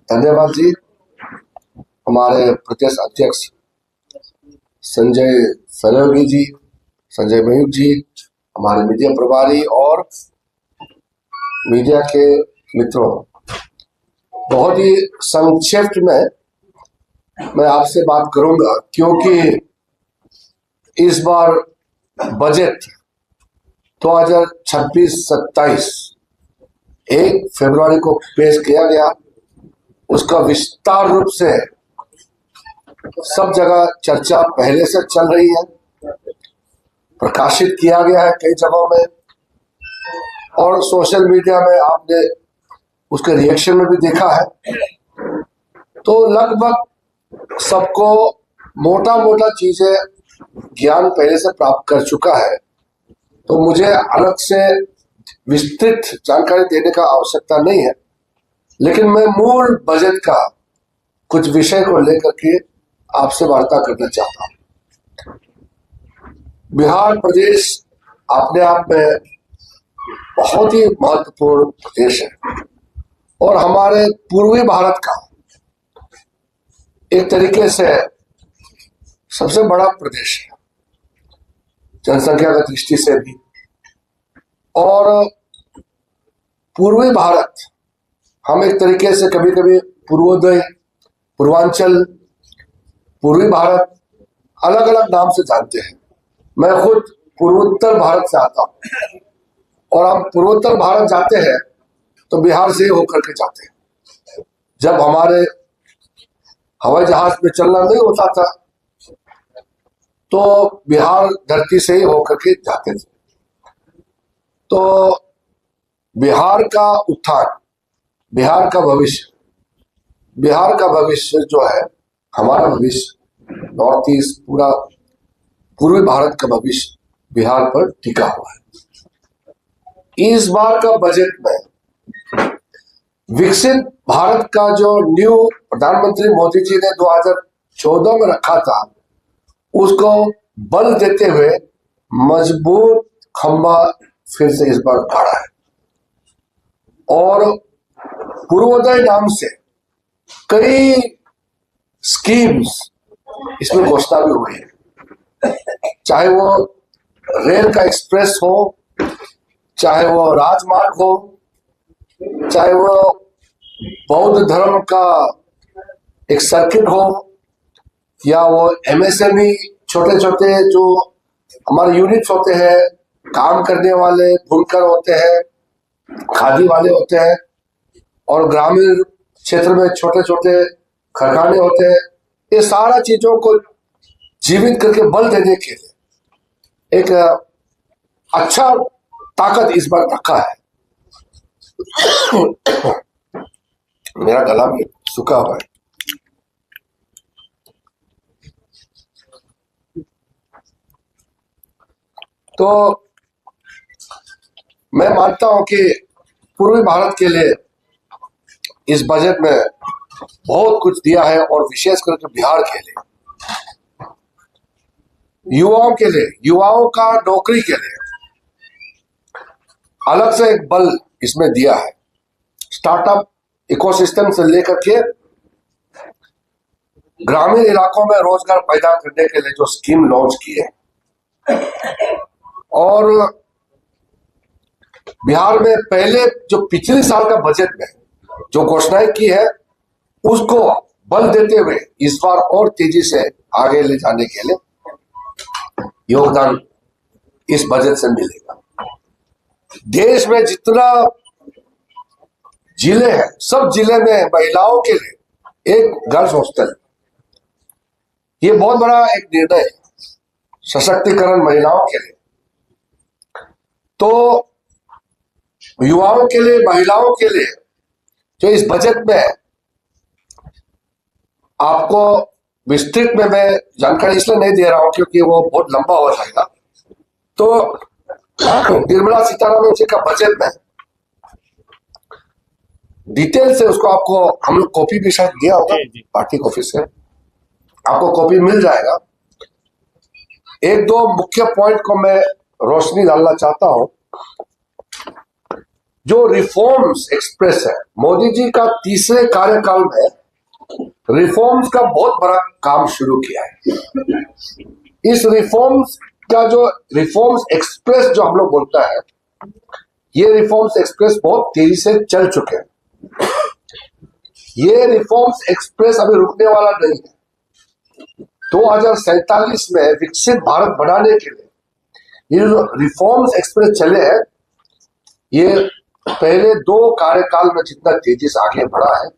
धन्यवाद जी। हमारे प्रदेश अध्यक्ष संजय सहयोगी जी, संजय मयूख जी, हमारे मीडिया प्रभारी और मीडिया के मित्रों, बहुत ही संक्षिप्त में मैं आपसे बात करूंगा क्योंकि इस बार बजट 2026-27 1 फरवरी को पेश किया गया। उसका विस्तार रूप से सब जगह चर्चा पहले से चल रही है, प्रकाशित किया गया है कई जगहों में और सोशल मीडिया में आपने उसके रिएक्शन में भी देखा है। तो लगभग सबको मोटा मोटा चीजें ज्ञान पहले से प्राप्त कर चुका है, तो मुझे अलग से विस्तृत जानकारी देने का आवश्यकता नहीं है। लेकिन मैं मूल बजट का कुछ विषय को लेकर के आपसे वार्ता करना चाहता हूं। बिहार प्रदेश अपने आप में बहुत ही महत्वपूर्ण प्रदेश है और हमारे पूर्वी भारत का एक तरीके से सबसे बड़ा प्रदेश है जनसंख्या की दृष्टि से भी। और पूर्वी भारत हम एक तरीके से कभी कभी पूर्वोदय, पूर्वांचल, पूर्वी भारत अलग अलग नाम से जानते हैं। मैं खुद पूर्वोत्तर भारत से आता हूं और हम पूर्वोत्तर भारत जाते हैं तो बिहार से ही होकर के जाते हैं। जब हमारे हवाई जहाज में चलना नहीं होता था तो बिहार धरती से ही होकर के जाते थे। तो बिहार का उत्थान, बिहार का भविष्य, बिहार का भविष्य जो है, हमारा भविष्य, नॉर्थ ईस्ट पूरा पूर्वी भारत का भविष्य बिहार पर टिका हुआ है। इस बार का बजट में विकसित भारत का जो न्यू प्रधानमंत्री मोदी जी ने 2014 में रखा था, उसको बल देते हुए मजबूत खंबा फिर से इस बार गाड़ा है और पूर्वोदय नाम से कई स्कीम्स इसमें घोषणा भी हुई है। चाहे वो रेल का एक्सप्रेस हो, चाहे वो राजमार्ग हो, चाहे वो बौद्ध धर्म का एक सर्किट हो, या वो एमएसएमई छोटे छोटे जो हमारे यूनिट्स होते हैं, काम करने वाले बुनकर होते हैं, खादी वाले होते हैं और ग्रामीण क्षेत्र में छोटे छोटे कारखाने होते हैं। ये सारा चीजों को जीवित करके बल देने के लिए एक अच्छा ताकत इस बार रखा है। मेरा गला भी सूखा हुआ है। तो मैं मानता हूं कि पूर्वी भारत के लिए इस बजट में बहुत कुछ दिया है और विशेष करके बिहार के लिए, युवाओं के लिए, युवाओं का नौकरी के लिए अलग से एक बल इसमें दिया है। स्टार्टअप इकोसिस्टम से लेकर के ग्रामीण इलाकों में रोजगार पैदा करने के लिए जो स्कीम लॉन्च की है और बिहार में पहले जो पिछले साल का बजट में जो घोषणाएं की है उसको बल देते हुए इस बार और तेजी से आगे ले जाने के लिए योगदान इस बजट से मिलेगा। देश में जितना जिले हैं, सब जिले में महिलाओं के लिए एक गर्ल्स हॉस्टल, ये बहुत बड़ा एक निर्णय है, सशक्तिकरण महिलाओं के लिए। तो युवाओं के लिए, महिलाओं के लिए जो इस बजट में आपको विस्तृत में मैं जानकारी इसलिए नहीं दे रहा हूं क्योंकि वो बहुत लंबा हो जाएगा। तो निर्मला सीतारामन जी का बजट में डिटेल से उसको आपको हम लोग कॉपी भी शायद दिया होगा पार्टी कॉपी से, आपको कॉपी मिल जाएगा। एक दो मुख्य पॉइंट को मैं रोशनी डालना चाहता हूं। जो रिफॉर्म्स एक्सप्रेस है, मोदी जी का तीसरे कार्यकाल में रिफॉर्म्स का बहुत बड़ा काम शुरू किया है। इस रिफॉर्म्स का जो रिफॉर्म्स एक्सप्रेस जो हम लोग बोलता है, ये रिफॉर्म्स एक्सप्रेस बहुत तेजी से चल चुके हैं। ये रिफॉर्म्स एक्सप्रेस अभी रुकने वाला नहीं है। 2047 में विकसित भारत बनाने के लिए ये जो रिफॉर्म्स एक्सप्रेस चले हैं, ये पहले 2 कार्यकाल में जितना तेजी से आगे बढ़ा है,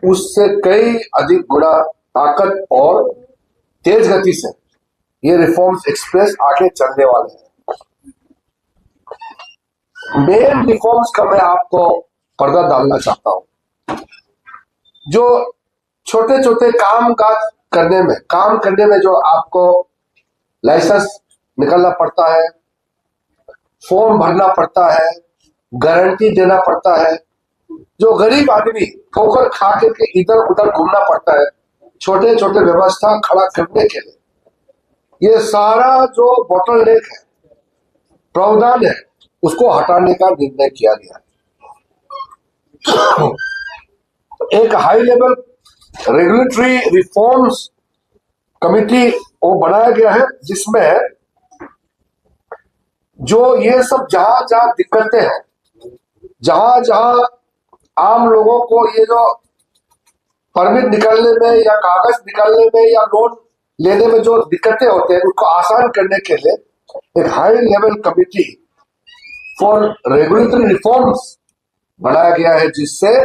उससे कई अधिक गुना ताकत और तेज गति से ये रिफॉर्म्स एक्सप्रेस आगे चलने वाले हैं। मेन रिफॉर्म्स का मैं आपको पर्दा डालना चाहता हूं। जो छोटे छोटे काम करने में जो आपको लाइसेंस निकालना पड़ता है, फॉर्म भरना पड़ता है, गारंटी देना पड़ता है, जो गरीब आदमी ठोकर खा के इधर उधर घूमना पड़ता है छोटे छोटे व्यवस्था खड़ा करने के लिए, ये सारा जो बोटलनेक है, प्रावधान है, उसको हटाने का निर्णय किया गया है। एक high level regulatory reforms committee वो बनाया गया है, जिसमें जो ये सब जहां जहां दिक्कतें हैं, जहां जहां आम लोगों को ये जो परमिट निकालने में या कागज निकालने में या लोन लेने में जो दिक्कतें होते हैं, उसको आसान करने के लिए एक high level committee for regulatory reforms बनाया गया है, जिससे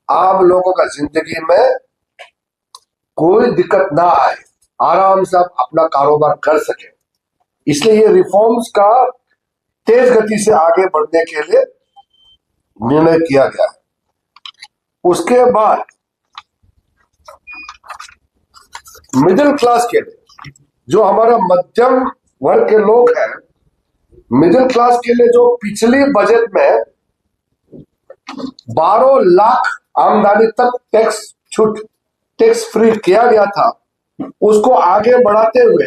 आम लोगों का जिंदगी में कोई दिक्कत ना आए, आराम से आप अपना कारोबार कर सके। इसलिए ये रिफॉर्म्स का तेज गति से आगे बढ़ने के लिए निर्णय किया गया है। उसके बाद मिडिल क्लास के लिए, जो हमारा मध्यम वर्ग के लोग हैं, मिडिल क्लास के लिए जो पिछली बजट में 12 लाख आमदनी तक टैक्स छूट, टैक्स फ्री किया गया था, उसको आगे बढ़ाते हुए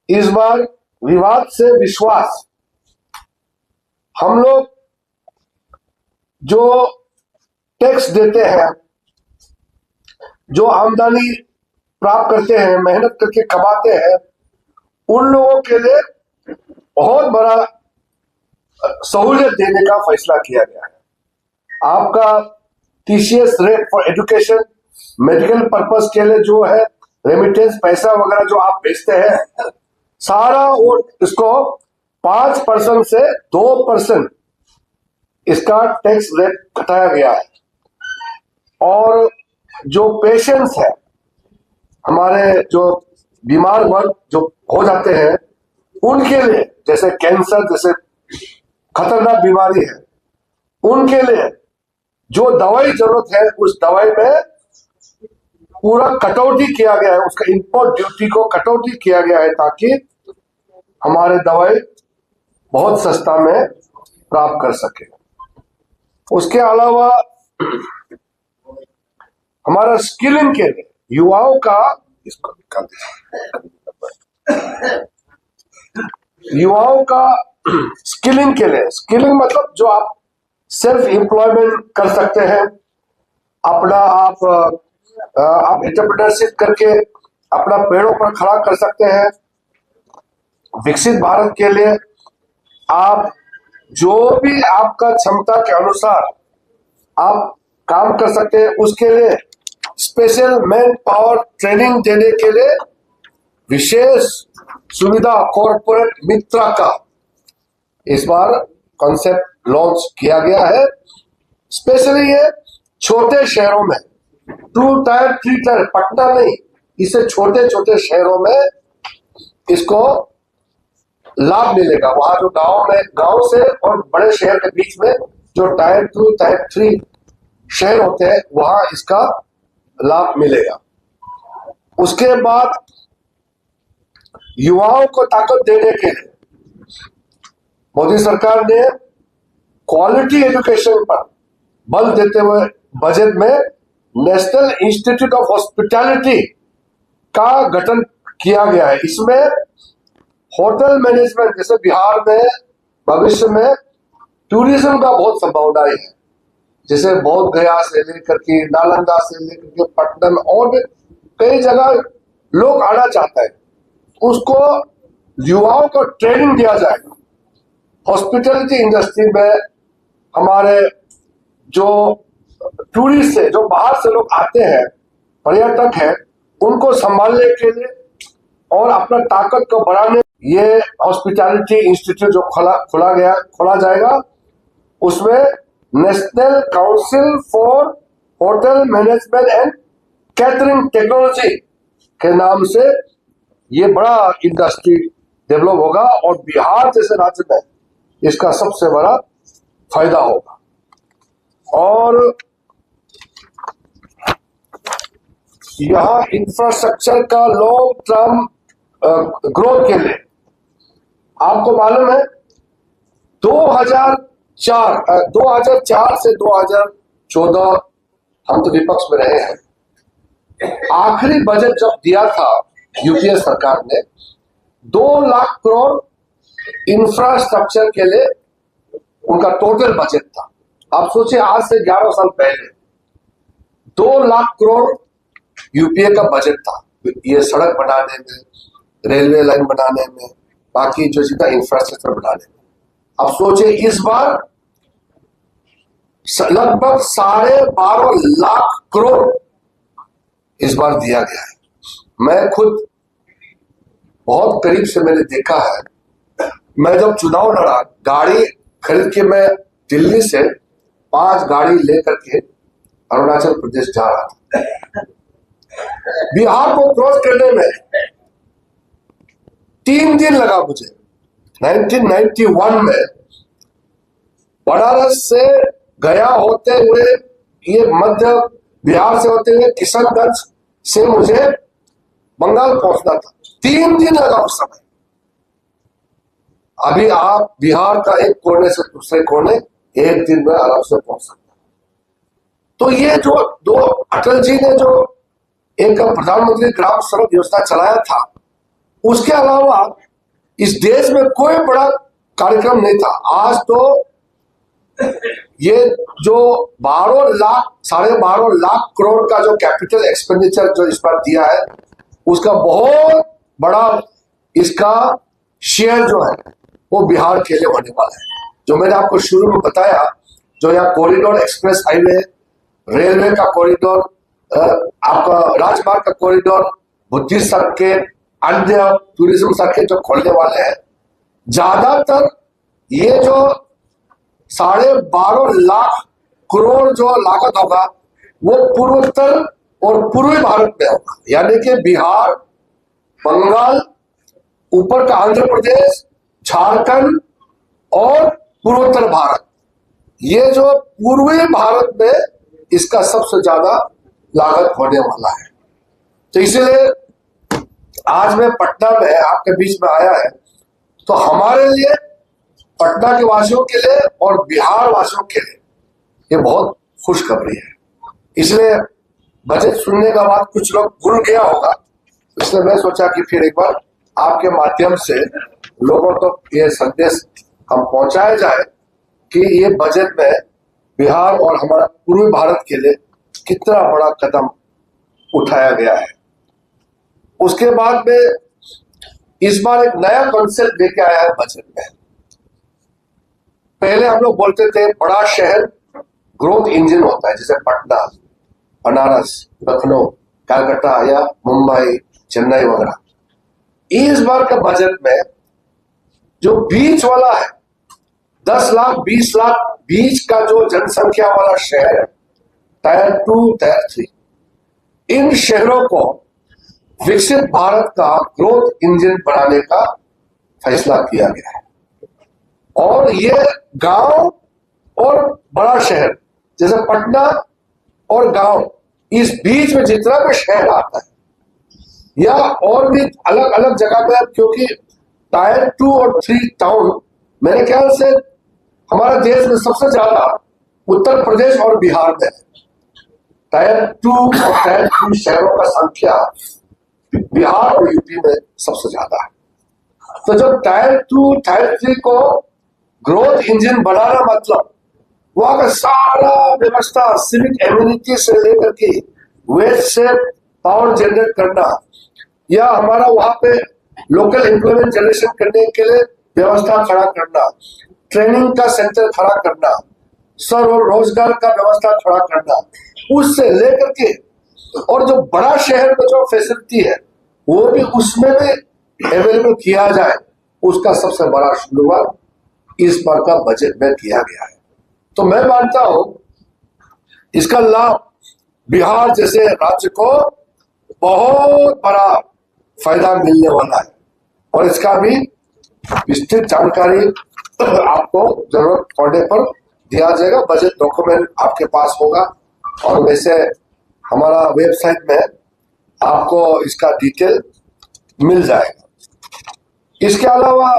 इस बार विवाद से विश्वास, हम लोग जो टैक्स देते हैं, जो आमदनी प्राप्त करते हैं, मेहनत करके कमाते हैं, उन लोगों के लिए बहुत बड़ा सहूलियत देने का फैसला किया गया है। आपका TCS rate for education, medical purpose के लिए जो है रेमिटेंस पैसा वगैरह जो आप भेजते हैं, सारा वो इसको 5% से 2% इसका टैक्स रेट घटाया गया है। और जो पेशेंट्स है, हमारे जो बीमार वर्ग जो हो जाते हैं, उनके लिए, जैसे कैंसर जैसे खतरनाक बीमारी है, उनके लिए जो दवाई जरूरत है, उस दवाई में पूरा कटौती किया गया है, उसका इंपोर्ट ड्यूटी को कटौती किया गया है, ताकि हमारे दवाई बहुत सस्ता में प्राप्त कर सके। उसके अलावा हमारा स्किलिंग के लिए युवाओं का, इसको निकाल युवाओं का स्किलिंग के लिए, स्किलिंग मतलब जो आप सेल्फ एम्प्लॉयमेंट कर सकते हैं, अपना आप एंटरप्रेन्योरशिप करके अपना पेड़ों पर खड़ा कर सकते हैं। विकसित भारत के लिए आप जो भी आपका क्षमता के अनुसार आप काम कर सकते हैं, उसके लिए स्पेशल मैन पावर ट्रेनिंग देने के लिए विशेष सुविधा कॉर्पोरेट मित्रा का इस बार कॉन्सेप्ट लॉन्च किया गया है। स्पेशली ये छोटे शहरों में, 2 टायर 3 टायर, पटना नहीं, इससे छोटे छोटे शहरों में इसको लाभ मिलेगा। वहां जो गांव से और बड़े शहर के बीच में जो टायर 2 टायर 3 शहर होते हैं, वहां इसका लाभ मिलेगा। उसके बाद युवाओं को ताकत देने के लिए मोदी सरकार ने क्वालिटी एजुकेशन पर बल देते हुए बजट में नेशनल इंस्टीट्यूट ऑफ हॉस्पिटैलिटी का गठन किया गया है। इसमें होटल मैनेजमेंट, जैसे बिहार में भविष्य में टूरिज्म का बहुत संभावनाएं है, जैसे बोध गया से लेकर के नालंदा से लेकर के पटना और भी कई जगह लोग आना चाहते हैं, उसको युवाओं को ट्रेनिंग दिया जाएगा। हॉस्पिटैलिटी इंडस्ट्री में हमारे जो टूरिस्ट है, जो बाहर से लोग आते हैं, पर्यटक है, उनको संभालने के लिए और अपना ताकत को बढ़ाने ये हॉस्पिटैलिटी इंस्टीट्यूट जो खोला जाएगा, उसमें national council for hotel management and catering technology के नाम से ये बड़ा इंडस्ट्री डेवलप होगा और बिहार जैसे राज्य में इसका सबसे बड़ा फायदा होगा। और यहाँ इंफ्रास्ट्रक्चर का लॉन्ग टर्म ग्रोथ के लिए आपको मालूम है 2004 से 2014 हम तो विपक्ष में रहे हैं, आखिरी बजट जब दिया था यूपीए सरकार ने 2 लाख करोड़ इंफ्रास्ट्रक्चर के लिए उनका टोटल बजट था। आप सोचिए आज से 11 साल पहले 2 लाख करोड़ यूपीए का बजट था, ये सड़क बनाने में, रेलवे लाइन बनाने में, बाकी जो जितना इंफ्रास्ट्रक्चर बनाने में। अब सोचिए इस बार लगभग 12.5 लाख करोड़ इस बार दिया गया है। मैं खुद बहुत करीब से मैंने देखा है, मैं जब चुनाव लड़ा, गाड़ी खरीद के मैं दिल्ली से 5 गाड़ी लेकर के अरुणाचल प्रदेश जा रहा था। बिहार को क्रॉस करने में 3 दिन लगा मुझे। 1991 में बनारस से गया होते हुए, ये मध्य बिहार से होते हुए किशनगंज से मुझे बंगाल पहुंचना था, 3 दिन लगा उस समय। अभी आप बिहार का एक कोने से दूसरे कोने 1 दिन में आराम से पहुंच सकते हैं। तो ये जो दो अटल जी ने जो एक प्रधानमंत्री ग्राम सड़क योजना चलाया था, उसके अलावा इस देश में कोई बड़ा कार्यक्रम नहीं था। आज तो ये जो 12.5 लाख करोड़ का जो कैपिटल एक्सपेंडिचर जो इस बार दिया है, उसका बहुत बड़ा इसका शेयर जो है वो बिहार के लिए होने वाला है। जो मैंने आपको शुरू में बताया, जो यहाँ कॉरिडोर, एक्सप्रेस हाईवे, रेलवे का कॉरिडोर, आपका राजमार्ग का कॉरिडोर, बुद्धिस्ट सड़कें, अन्य टूरिज्म सड़कें जो खोलने वाले हैं, ज्यादातर ये जो 12.5 लाख करोड़ जो लागत होगा वो पूर्वोत्तर और पूर्वी भारत में होगा, यानी कि बिहार, बंगाल, ऊपर का आंध्र प्रदेश, झारखंड और पूर्वोत्तर भारत, ये जो पूर्वी भारत में इसका सबसे ज्यादा लागत होने वाला है। तो इसलिए आज मैं पटना में आपके बीच में आया है, तो हमारे लिए, पटना के वासियों के लिए और बिहार वासियों के लिए ये बहुत खुशखबरी है। इसलिए बजट सुनने के बाद कुछ लोग भूल गया होगा, इसलिए मैं सोचा कि फिर एक बार आपके माध्यम से लोगों तक ये संदेश हम पहुंचाया जाए कि ये बजट में बिहार और हमारा पूर्वी भारत के लिए कितना बड़ा कदम उठाया गया है। उसके बाद में इस बार एक नया कॉन्सेप्ट लेके आया है बजट में। पहले हम लोग बोलते थे बड़ा शहर ग्रोथ इंजन होता है, जैसे पटना, बनारस, लखनऊ, कलकत्ता या मुंबई, चेन्नई वगैरह। इस बार का बजट में जो बीच वाला है, 10 लाख 20 लाख बीच का जो जनसंख्या वाला शहर है, टायर 2, टायर 3, इन शहरों को विकसित भारत का ग्रोथ इंजन बनाने का फैसला किया गया है। और ये गांव और बड़ा शहर, जैसे पटना और गांव, इस बीच में जितना भी शहर आता है या और भी अलग अलग जगह पे, क्योंकि टायर 2 और 3 टाउन मेरे ख्याल से हमारे देश में सबसे ज्यादा उत्तर प्रदेश और बिहार में टायर 2 और टायर 3 शहरों का संख्या बिहार और यूपी में सबसे ज्यादा है। तो जब टायर 2 टायर 3 को ग्रोथ इंजन बनाना मतलब वहां का सारा व्यवस्था सिविक एम्यूनिटी से लेकर के वेस्ट से पावर जनरेट करना या हमारा वहां पे लोकल एम्प्लॉयमेंट जनरेशन करने के लिए व्यवस्था खड़ा करना, ट्रेनिंग का सेंटर खड़ा करना, स्वरोजगार का व्यवस्था खड़ा करना, उससे लेकर के और जो बड़ा शहर में जो फैसिलिटी है वो भी उसमें भी अवेलेबल किया जाए, उसका सबसे बड़ा शुरुआत इस बार का बजट में किया गया है। तो मैं मानता हूं इसका लाभ बिहार जैसे राज्य को बहुत बड़ा फायदा मिलने वाला है और इसका भी विस्तृत जानकारी आपको जरूरत पड़ने पर दिया जाएगा। बजट डॉक्यूमेंट आपके पास होगा और वैसे हमारा वेबसाइट में आपको इसका डिटेल मिल जाएगा। इसके अलावा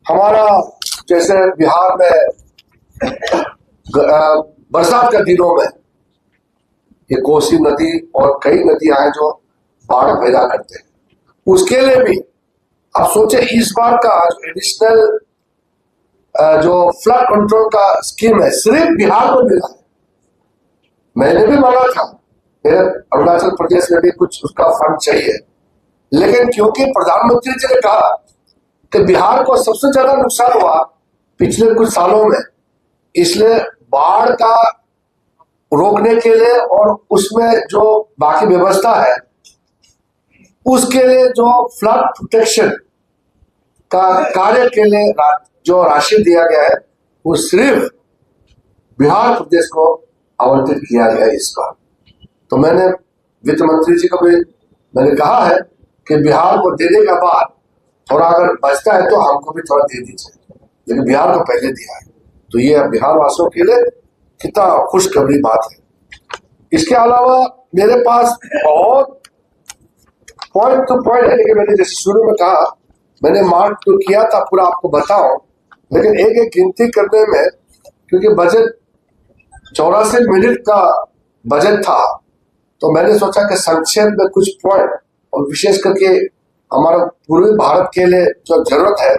हमारा जैसे बिहार में बरसात के दिनों में ये कोसी नदी और कई नदियां हैं जो बाढ़ पैदा करते हैं, उसके लिए भी आप सोचे इस बार का जो एडिशनल जो फ्लड कंट्रोल का स्कीम है सिर्फ बिहार को मिला है। मैंने भी मांगा था, मेरे अरुणाचल प्रदेश में भी कुछ उसका फंड चाहिए, लेकिन क्योंकि प्रधानमंत्री जी ने कहा कि बिहार को सबसे ज्यादा नुकसान हुआ पिछले कुछ सालों में, इसलिए बाढ़ का रोकने के लिए और उसमें जो बाकी व्यवस्था है उसके लिए जो फ्लड प्रोटेक्शन का कार्य के लिए जो राशि दिया गया है वो सिर्फ बिहार प्रदेश को आवंटित किया गया इस बार। तो मैंने वित्त मंत्री जी को भी मैंने कहा है कि बिहार को देने के बाद थोड़ा अगर बचता है तो हमको भी थोड़ा दे दीजिए, लेकिन बिहार को पहले दिया है, तो ये बिहार वासियों के लिए कितना खुशखबरी बात है। इसके अलावा मेरे पास बहुत पॉइंट टू पॉइंट है, लेकिन मैंने जैसे शुरू में कहा मैंने मार्क तो किया था पूरा आपको बताऊं, लेकिन एक एक गिनती करने में क्योंकि बजट 84 मिनट का बजट था तो मैंने सोचा कि संक्षेप में कुछ पॉइंट और विशेष करके हमारा पूर्वी भारत के लिए जो जरूरत है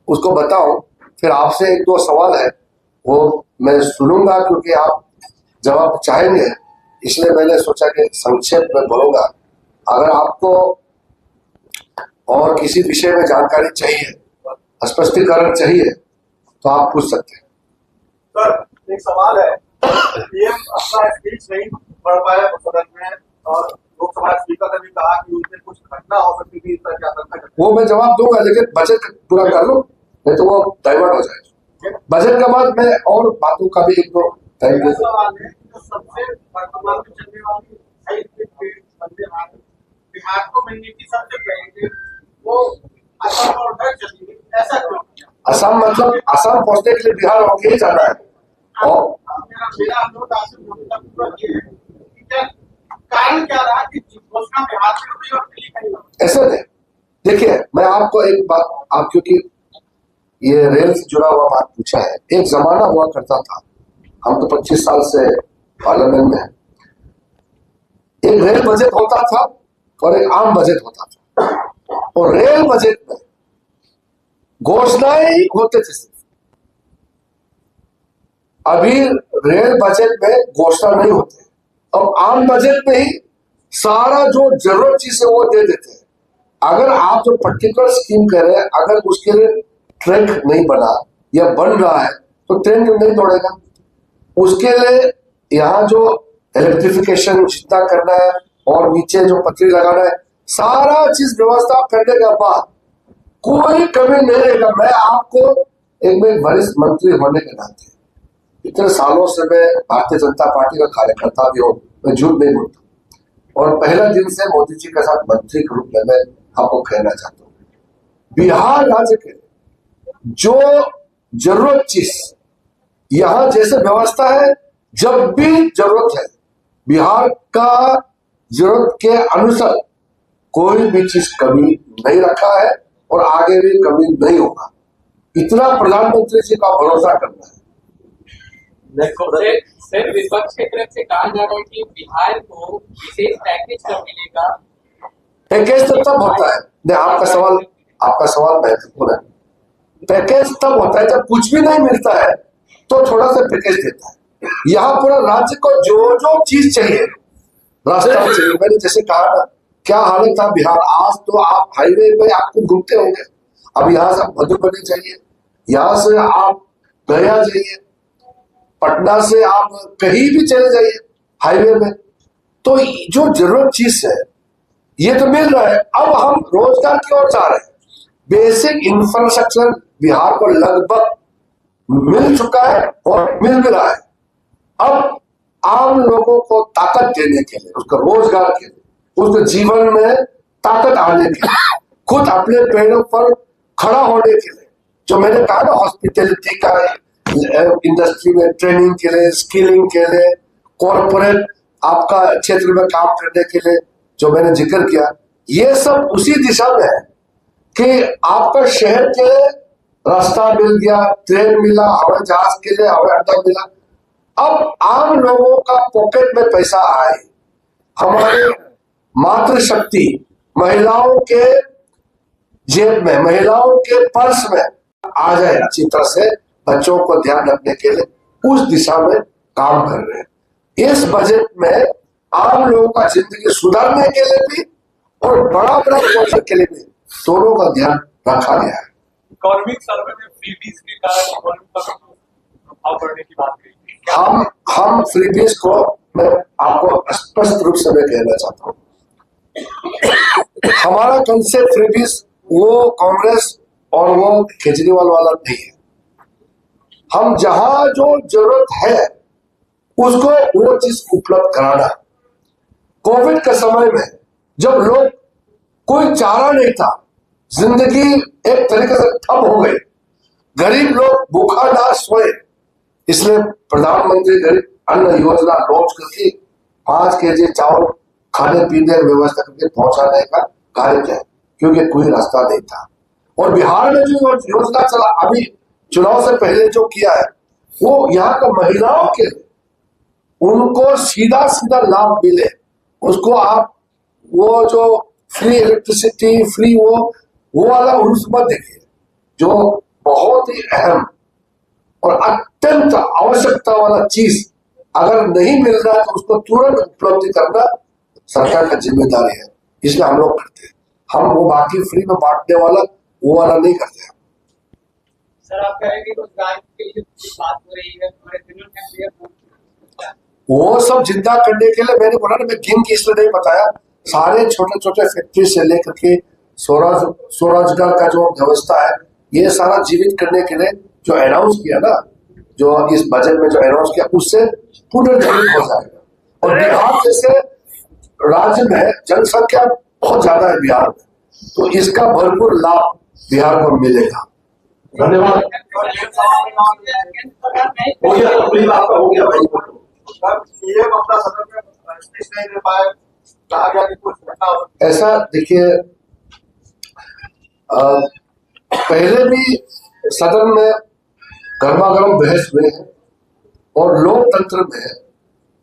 उसको बताऊं, फिर आपसे एक दो सवाल है वो मैं सुनूंगा क्योंकि आप जवाब चाहेंगे, इसलिए मैंने सोचा कि संक्षेप में बोलूंगा। अगर आपको और किसी विषय में जानकारी चाहिए, स्पष्टीकरण चाहिए तो आप पूछ सकते हैं। सर एक सवाल है, पीएम अपना स्पीच नहीं पढ़ पाए सदन में और लोकसभा स्पीकर ने भी कहा कि उसमें कुछ घटना हो सकती थी, इस तरह की आशंका करते हैं। वो मैं जवाब दूंगा, लेकिन बजट पूरा कर लो नहीं तो वो डाइवर्ट हो जाएगा। बजट के बाद मैं और बातों का भी एक दो टाइम दे सवाल है जो सबसे वर्तमान में चलने वाली वंदे भारत बिहार को मिलने की सबसे पहले वो असम और उधर चली गई, ऐसा क्यों? असम मतलब असम पहुंचने के लिए बिहार होके ही जाना है। और मेरा अनुरोध आपसे पूरा ये है कि क्या कारण क्या रहा कि घोषणा बिहार से हुई और दिल्ली कहीं नहीं? ऐसे थे, देखिए मैं आपको एक बात, आप क्योंकि ये रेल से जुड़ा हुआ बात पूछा है, एक जमाना हुआ करता था, हम तो 25 साल से पार्लियामेंट में हैं, एक रेल बजट होता था और एक आम बजट होता था, और रेल बजट में घोषणाएं ही होते थे सिर्फ। अभी रेल बजट में घोषणा नहीं होते, अब आम बजट में ही सारा जो जरूरत चीज है वो दे देते हैं। अगर आप जो पर्टिकुलर स्कीम कह रहे हैं अगर उसके लिए ट्रैक नहीं बना या बन रहा है तो ट्रेन नहीं दौड़ेगा। उसके लिए यहाँ जो इलेक्ट्रिफिकेशन जितना करना है और नीचे जो पटरी लगाना है सारा चीज व्यवस्था करने के बाद कोई कमी नहीं रहेगा। मैं आपको एक में वरिष्ठ मंत्री होने के नाते इतने सालों से मैं भारतीय जनता पार्टी का कार्यकर्ता भी हूँ, मैं झूठ नहीं बोलता, और पहले दिन से मोदी जी के साथ मंत्री के रूप में मैं आपको कहना चाहता हूँ बिहार राज्य के जो जरूरत चीज यहाँ जैसे व्यवस्था है, जब भी जरूरत है बिहार का जरूरत के अनुसार कोई भी चीज कमी नहीं रखा है और आगे भी कमी नहीं होगा। इतना प्रधानमंत्री जी का भरोसा करना है। सर विपक्ष की तरफ से कहा जा रहा है कि बिहार को विशेष पैकेज कब मिलेगा? पैकेज तो तब होता है, नहीं आपका सवाल महत्वपूर्ण है। पैकेज तब होता है जब कुछ भी नहीं मिलता है तो थोड़ा सा पैकेज देता है। यहाँ पूरा राज्य को जो जो चीज चाहिए, रास्ता चाहिए, मैंने जैसे कहा ना, क्या हालत था बिहार। आज तो आप हाईवे पे आपको घूमते होंगे, अब यहाँ से मधुबनी जाइए, यहाँ से आप गया जाइए, पटना से आप कहीं भी चले जाइए हाईवे में, तो जो जरूरत चीज है ये तो मिल रहा है। अब हम रोजगार की ओर जा रहे हैं। बेसिक इंफ्रास्ट्रक्चर बिहार को लगभग मिल चुका है और मिल भी रहा है। अब आम लोगों को ताकत देने के लिए, उसका रोजगार के लिए, उसके जीवन में ताकत आने के लिए, खुद अपने पैरों पर खड़ा होने के लिए, जो मैंने कहा ना, हॉस्पिटैलिटी का इंडस्ट्री में ट्रेनिंग के लिए, स्किलिंग के लिए, कॉर्पोरेट आपका क्षेत्र में काम करने के लिए जो मैंने जिक्र किया, ये सब उसी दिशा में है कि आपका शहर के लिए रास्ता मिल गया, ट्रेन मिला, हवाई जहाज के लिए हवाई अड्डा मिला। अब आम लोगों का पॉकेट में पैसा आए, हमारे मातृशक्ति महिलाओं के जेब में, महिलाओं के पर्स में आ जाए अच्छी तरह से, बच्चों को ध्यान रखने के लिए उस दिशा में काम कर रहे हैं। इस बजट में आम लोगों का जिंदगी सुधारने के लिए भी और बड़ा बड़ा प्रोजेक्ट के लिए भी दोनों का ध्यान रखा गया है। इकोनॉमिक सर्वे में फ्रीबीज के कारण इकोनॉमिक सर्वे को प्रभाव पड़ने की बात कही। हम फ्रीबीज को, मैं आपको स्पष्ट रूप से मैं कहना चाहता हूँ, हमारा कंसेप्ट फ्रीबीज वो कांग्रेस और वो केजरीवाल वाला नहीं है। हम जहां जो जरूरत है उसको वो चीज उपलब्ध कराना। कोविड के समय में जब लोग कोई चारा नहीं था, जिंदगी एक तरीके से ठप हो गई, गरीब लोग भूखा ना सोए, इसलिए प्रधानमंत्री गरीब अन्न योजना लॉन्च करके 5 केजी चावल खाने पीने की व्यवस्था करके पहुंचाने का कार्य किया, क्योंकि कोई रास्ता नहीं था। और बिहार में जो योजना चला अभी चुनाव से पहले जो किया है, वो यहाँ का महिलाओं के लिए, उनको सीधा सीधा लाभ मिले, उसको आप वो जो फ्री इलेक्ट्रिसिटी, फ्री वो वाला उर्स मत देखिए। जो बहुत ही अहम और अत्यंत आवश्यकता वाला चीज अगर नहीं मिल रहा है तो उसको तुरंत उपलब्धि करना सरकार का जिम्मेदारी है, इसलिए हम लोग करते हैं। हम वो बाकी फ्री में बांटने वाला वो वाला नहीं करते हैं। सर आप कह रहे हैं कि रोजगार के लिए बात हो रही है, हमारे दिनों में वो सब जिंदा करने के लिए मैंने बोला ना, मैं गिन की इसलिए नहीं बताया, सारे छोटे छोटे फैक्ट्री से लेकर के स्वरोजगार का जो व्यवस्था है, ये सारा जीवित करने के लिए जो अनाउंस किया ना, जो इस बजट में जो अनाउंस किया, उससे पुनर्जीवित हो जाएगा। और बिहार जैसे राज्य में जनसंख्या बहुत ज्यादा है बिहार में, तो इसका भरपूर लाभ बिहार को मिलेगा। धन्यवाद। हो गया आपका, हो गया भाई। सीएम अपना सदन में स्पीच नहीं दे पाए, कहा गया कि कुछ घटना हो सकती है। ऐसा देखिए, पहले भी सदन में गर्मागर्म बहस हुए हैं और लोकतंत्र में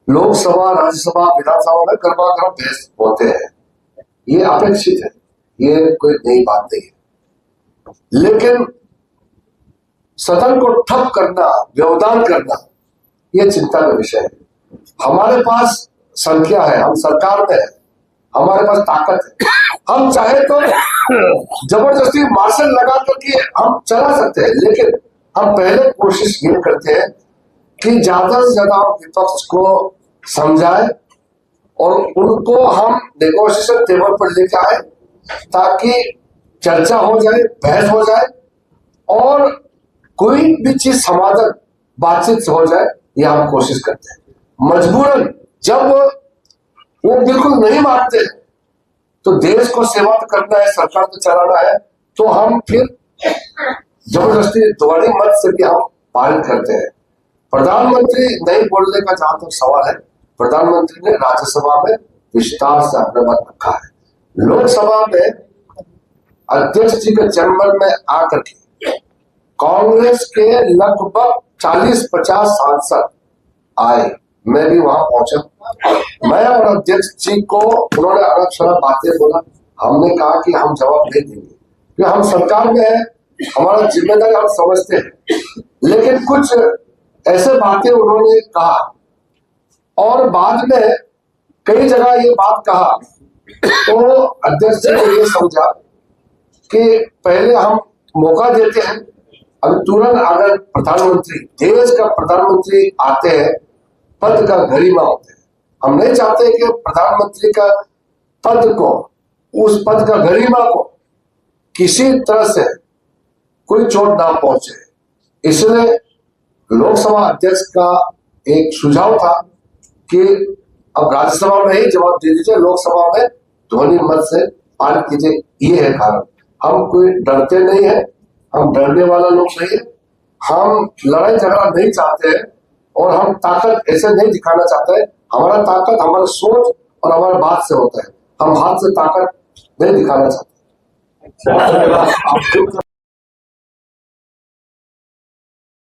लोकसभा, राज्यसभा, विधानसभा में गर्मागर्म बहस होते हैं, ये अपेक्षित है, ये कोई नई बात नहीं है। लेकिन सदन को ठप करना, व्यवधान करना, ये चिंता का विषय है। हमारे पास संख्या है, हम सरकार में है, हमारे पास ताकत है, हम चाहे तो जबरदस्ती मार्शल लगा करके हम चला सकते हैं, लेकिन हम पहले कोशिश ये करते हैं कि ज्यादा से ज्यादा विपक्ष को समझाए और उनको हम नेगोशिएशन टेबल पर लेके आए, ताकि चर्चा हो जाए, बहस हो जाए और कोई भी चीज समाधान बातचीत से हो जाए, ये हम कोशिश करते हैं। मजबूरन जब वो बिल्कुल नहीं मानते तो देश को सेवा तो करना है, सरकार को चलाना है, तो हम फिर जबरदस्ती ध्वनि मत से भी हम पालन करते हैं। प्रधानमंत्री नहीं बोलने का जहां तक सवाल है, प्रधानमंत्री ने राज्यसभा में विस्तार से अपना मत रखा है। लोकसभा में अध्यक्ष जी के चैम्बर में आकर के कांग्रेस के लगभग 40-50 सांसद आए, मैं भी वहां पहुंचा। मैं और अध्यक्ष जी को उन्होंने अलग शराब बातें बोला, हमने कहा कि हम जवाब नहीं देंगे क्योंकि हम सरकार में है, हमारा जिम्मेदारी हम समझते हैं। लेकिन कुछ ऐसे बातें उन्होंने कहा और बाद में कई जगह ये बात कहा, तो अध्यक्ष जी ने ये समझा कि पहले हम मौका देते हैं, अभी तुरंत अगर प्रधानमंत्री, देश का प्रधानमंत्री आते हैं, पद का गरिमा होते हैं। हम नहीं चाहते कि प्रधानमंत्री का पद को, उस पद का गरिमा को किसी तरह से कोई चोट ना पहुंचे। इसलिए लोकसभा अध्यक्ष का एक सुझाव था कि अब राज्यसभा में ही जवाब दे दीजिए, लोकसभा में ध्वनि मत से पारित कीजिए। ये है कारण, हम कोई डरते नहीं है, हम डरने वाला लोग नहीं है, हम लड़ाई झगड़ा नहीं चाहते हैं और हम ताकत ऐसे नहीं दिखाना चाहते हैं। हमारा ताकत हमारी सोच और हमारे बात से होता है, हम हाथ से ताकत नहीं दिखाना चाहते।